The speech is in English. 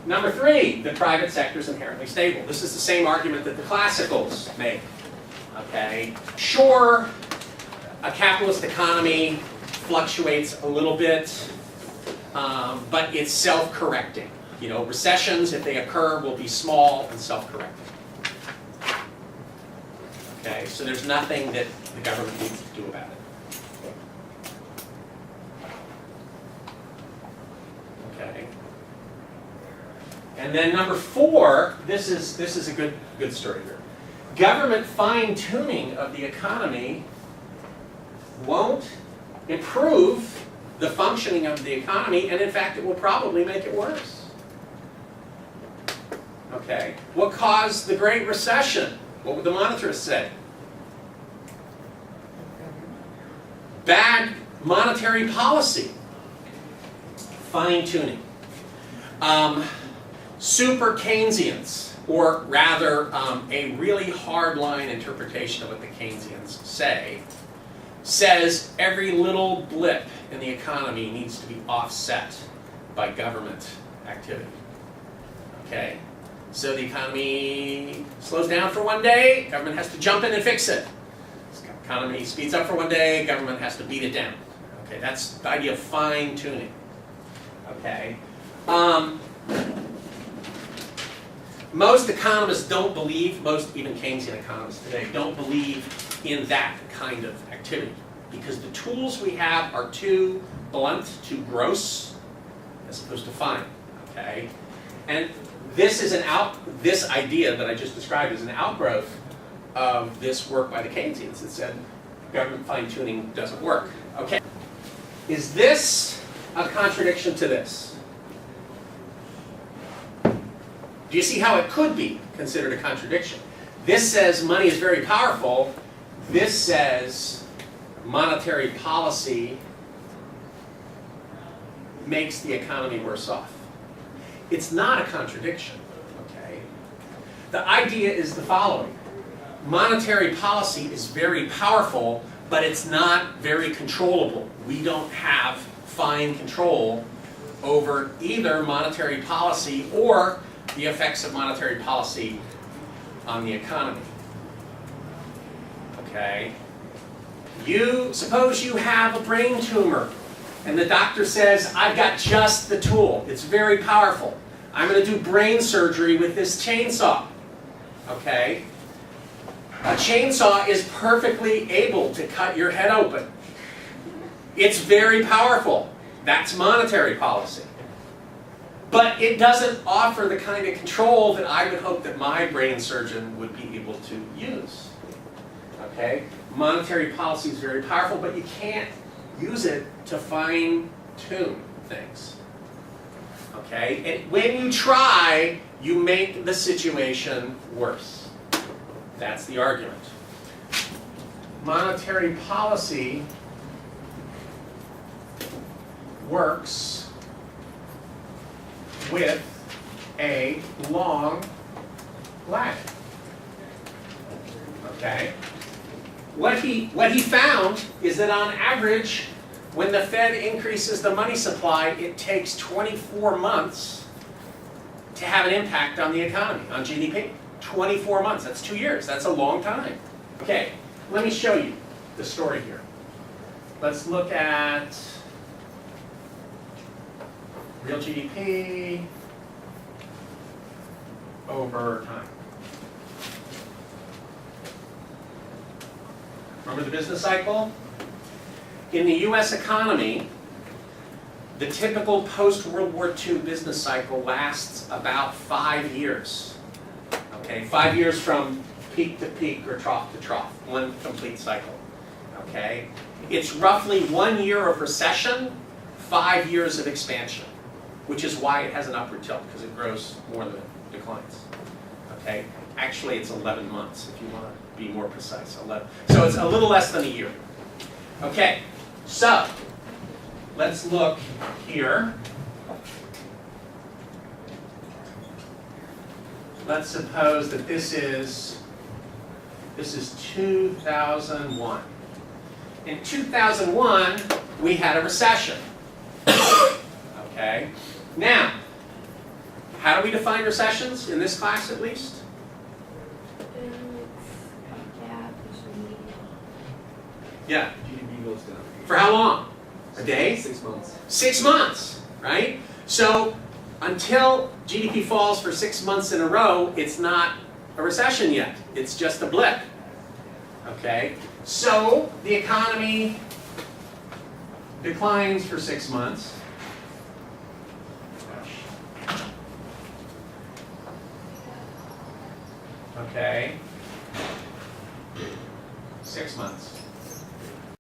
Number 3, the private sector is inherently stable. This is the same argument that the classicals make. Okay, sure, a capitalist economy fluctuates a little bit, but it's self-correcting. You know, recessions, if they occur, will be small and self-correcting. Okay, so there's nothing that the government needs to do about it. Okay. And then number 4, this is a good story here. Government fine-tuning of the economy won't improve the functioning of the economy, and in fact, it will probably make it worse. Okay. What caused the Great Recession? What would the monetarists say? Bad monetary policy. Fine-tuning. Super Keynesians, or rather a really hard-line interpretation of what the Keynesians say, says every little blip in the economy needs to be offset by government activity. Okay? So the economy slows down for one day, government has to jump in and fix it. The economy speeds up for one day, government has to beat it down. Okay, that's the idea of fine-tuning. Okay? Most economists don't believe, most even Keynesian economists today, don't believe in that kind of activity because the tools we have are too blunt, too gross, as opposed to fine. Okay? And this is this idea that I just described is an outgrowth of this work by the Keynesians that said government fine-tuning doesn't work. Okay. Is this a contradiction to this? Do you see how it could be considered a contradiction? This says money is very powerful. This says monetary policy makes the economy worse off. It's not a contradiction, okay? The idea is the following. Monetary policy is very powerful, but it's not very controllable. We don't have fine control over either monetary policy or the effects of monetary policy on the economy. Okay? Suppose you have a brain tumor, and the doctor says, I've got just the tool. It's very powerful. I'm going to do brain surgery with this chainsaw. Okay? A chainsaw is perfectly able to cut your head open. It's very powerful. That's monetary policy. But it doesn't offer the kind of control that I would hope that my brain surgeon would be able to use. Okay? Monetary policy is very powerful, but you can't use it to fine-tune things. Okay? And when you try, you make the situation worse. That's the argument. Monetary policy works with a long lag. Okay? What he found is that on average, when the Fed increases the money supply, it takes 24 months to have an impact on the economy, on GDP. 24 months, that's 2 years, that's a long time. Okay, let me show you the story here. Let's look at real GDP over time. Remember the business cycle? In the US economy, the typical post-World War II business cycle lasts about 5 years. Okay, 5 years from peak to peak or trough to trough, one complete cycle. Okay? It's roughly 1 year of recession, 5 years of expansion, which is why it has an upward tilt, because it grows more than it declines. Okay? Actually, it's 11 months, if you want to be more precise. 11. So it's a little less than a year. Okay, so let's look here. Let's suppose that this is 2001. In 2001, we had a recession. Okay? Now, how do we define recessions in this class at least? Yeah. GDP goes down. For how long? A day? 6 months. 6 months, right? So until GDP falls for 6 months in a row, it's not a recession yet. It's just a blip. Okay? So the economy declines for 6 months. Okay? 6 months.